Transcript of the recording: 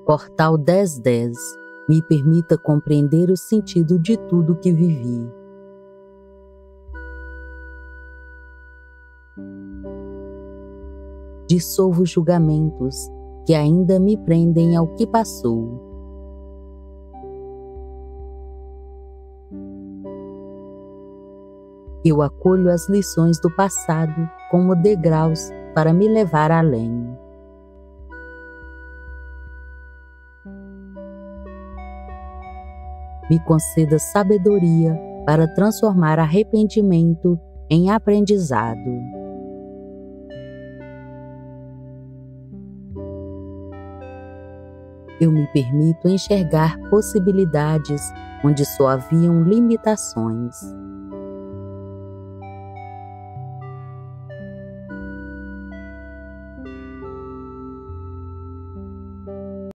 Portal 1010 me permita compreender o sentido de tudo que vivi. Dissolvo julgamentos que ainda me prendem ao que passou. Eu acolho as lições do passado como degraus para me levar além. Me conceda sabedoria para transformar arrependimento em aprendizado. Eu me permito enxergar possibilidades onde só haviam limitações.